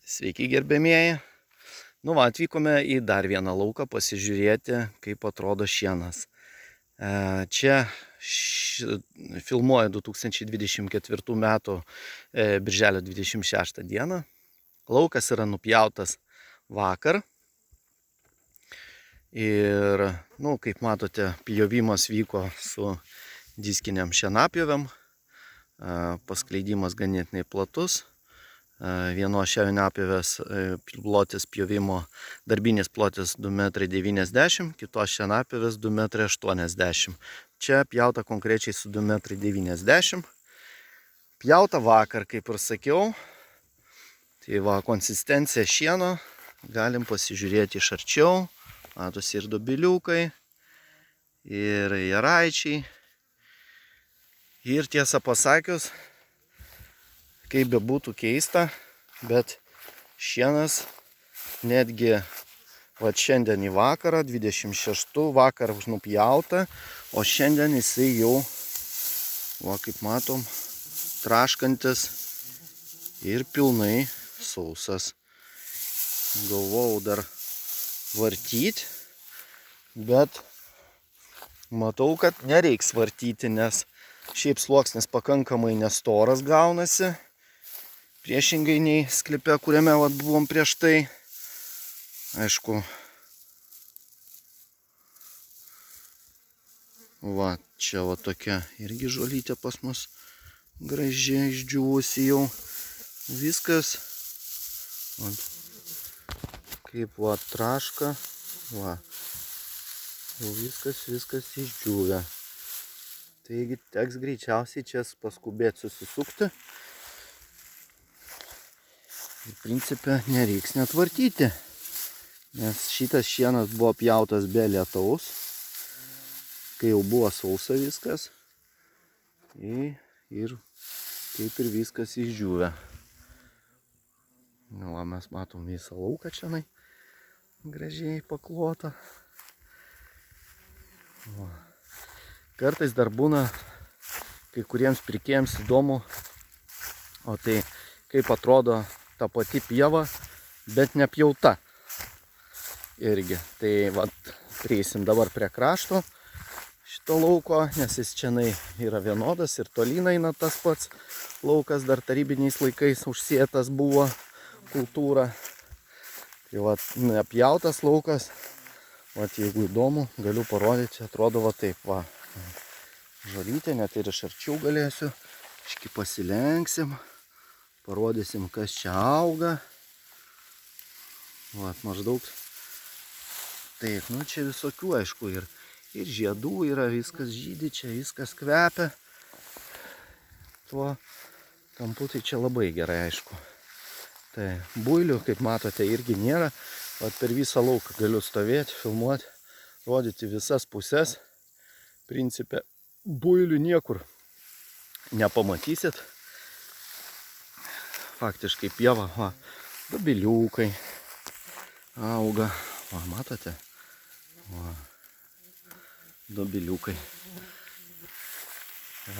Sveiki gerbėmieji. Atvykome į dar vieną lauką pasižiūrėti, kaip atrodo šienas. Čia filmuoju 2024 metų birželio 26 dieną. Laukas yra nupjautas vakar. Ir, kaip matote, pjovimas vyko su diskiniam šienapjovėm. Paskleidimas ganėtinai platus. Vienos šienapjovės plotis pjovimo darbinis plotis 2,90 m, kitos šienapjovės 2,80 m. Čia pjauta konkrečiai su 2,90 m. Pjauta vakar, kaip ir sakiau. Tai va, konsistencija šieno. Galim pasižiūrėti iš arčiau. Matosi ir dobiliukai, ir jaraičiai. Ir tiesą pasakius, kaip bebūtų keista, bet šienas netgi šiandien į vakarą, 26 vakar nupjauta, o šiandien jisai jau, kaip matom, traškantis ir pilnai sausas. Galvojau dar vartyti, bet matau, kad nereiks vartyti, nes šiaip sluoksnis pakankamai nestoras gaunasi. Priešingai nei sklype, kuriame buvom prieš tai. Aišku, čia tokia irgi žolytė pas mus gražiai išdžiūvusi jau. Viskas, kaip traška, jau viskas išdžiūvę. Taigi teks greičiausiai čia paskubėti susisukti. Ir principė nereiks net vartyti, nes šitas šienas buvo pjautas be lietaus, kai jau buvo sausa viskas ir kaip ir viskas išdžiūvę. Mes matom visą lauką čia gražiai paklotą. Kartais dar būna kai kuriems pirkėjams įdomu, o tai kaip atrodo ta pati pieva, bet nepjauta. Irgi. Tai prieisim dabar prie krašto šito lauko, nes jis čia yra vienodas ir tolyn eina tas pats laukas, dar tarybiniais laikais užsėtas buvo kultūra. Tai nepjautas laukas. Jeigu įdomu, galiu parodyti, atrodo taip. Žolytė, net ir iš arčiau galėsiu. Iški pasilenksim. Parodysim, kas čia auga. Maždaug. Taip, čia visokių, aišku, ir žiedų yra, viskas žydi, čia viskas kvepia. Tuo kampu tai čia labai gerai, aišku. Tai builių, kaip matote, irgi nėra. Per visą lauką galiu stovėti, filmuoti, rodyti visas pusės. Principė, builių niekur nepamatysit. Faktiškai pieva, dobiliukai auga. Matote? Dobiliukai.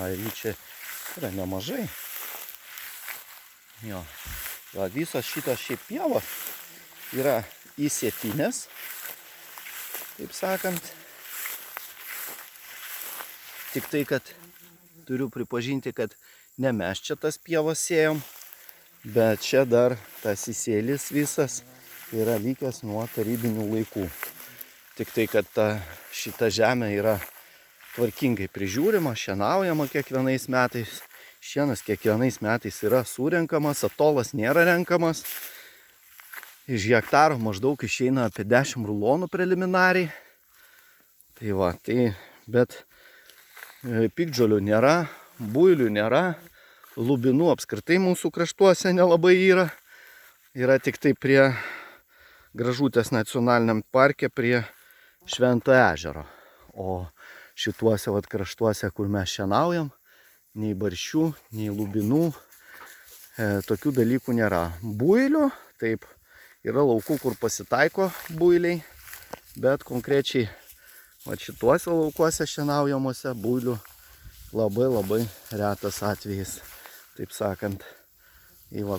Ir jų čia yra nemažai. Visas šitas šiaip pieva yra įsėtinės, taip sakant. Tik tai, kad turiu pripažinti, kad ne mes čia tas pievas sėjom, bet čia dar tas įsėlis visas yra likęs nuo tarybinių laikų. Tik tai, kad šita žemė yra tvarkingai prižiūrima, šienaujama kiekvienais metais. Šienas kiekvienais metais yra surenkamas, atolas nėra renkamas. Iš hektaro maždaug išeina apie 10 rulonų preliminariai. Bet piktžolių nėra, builių nėra, lubinų apskritai mūsų kraštuose nelabai yra. Yra tik tai prie Gražutės nacionaliniam parke prie Švento ežero. O šituose kraštuose, kur mes šienaujam, nei barščių, nei lubinų, tokių dalykų nėra. Builių, taip, yra laukų, kur pasitaiko builiai, bet konkrečiai šituose laukuose šienaujamuose builių labai retas atvejis. Taip sakant,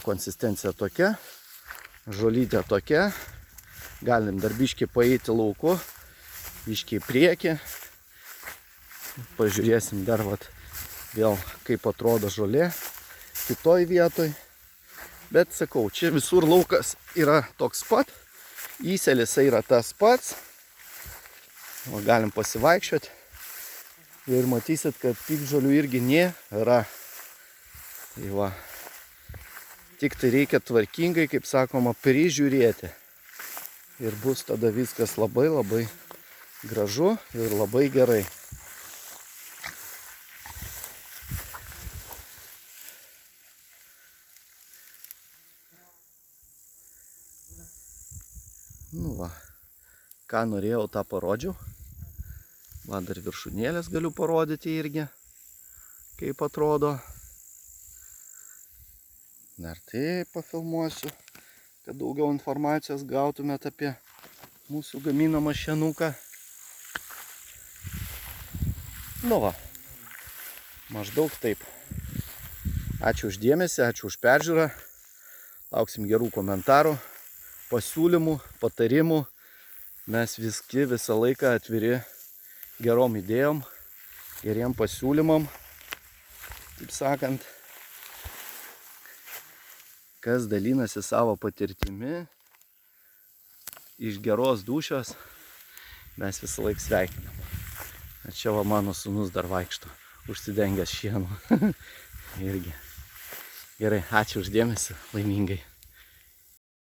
konsistencija tokia. žolytė tokia. Galim dar biškį paeiti lauku, biškį į priekį. Pažiūrėsim dar vėl kaip atrodo žolė kitoj vietoj. Bet sakau, čia visur laukas yra toks pat. Įselis yra tas pats. O galim pasivaikščioti. Ir matysit, kad piktžolių irgi nėra. Tai va. Tik tai reikia tvarkingai, kaip sakoma, prižiūrėti. Ir bus tada viskas labai labai gražu ir labai gerai. Nu va, ką norėjau, tą parodžiau. Va, dar viršūnėlės galiu parodyti irgi, kaip atrodo. Dar taip pafilmuosiu, kad daugiau informacijos gautumėt apie mūsų gaminamą šienuką. Nu va, maždaug taip. Ačiū už dėmesį, ačiū už peržiūrą. Lauksim gerų komentarų, pasiūlymų, patarimų. Mes visą laiką atviri gerom idėjom, geriem pasiūlymam, taip sakant. Kas dalinasi savo patirtimi, iš geros dūšios, mes visą laiką sveikinam. Čia va mano sūnus dar vaikšto, užsidengęs šienu. Irgi. Gerai, ačiū už dėmesį, laimingai.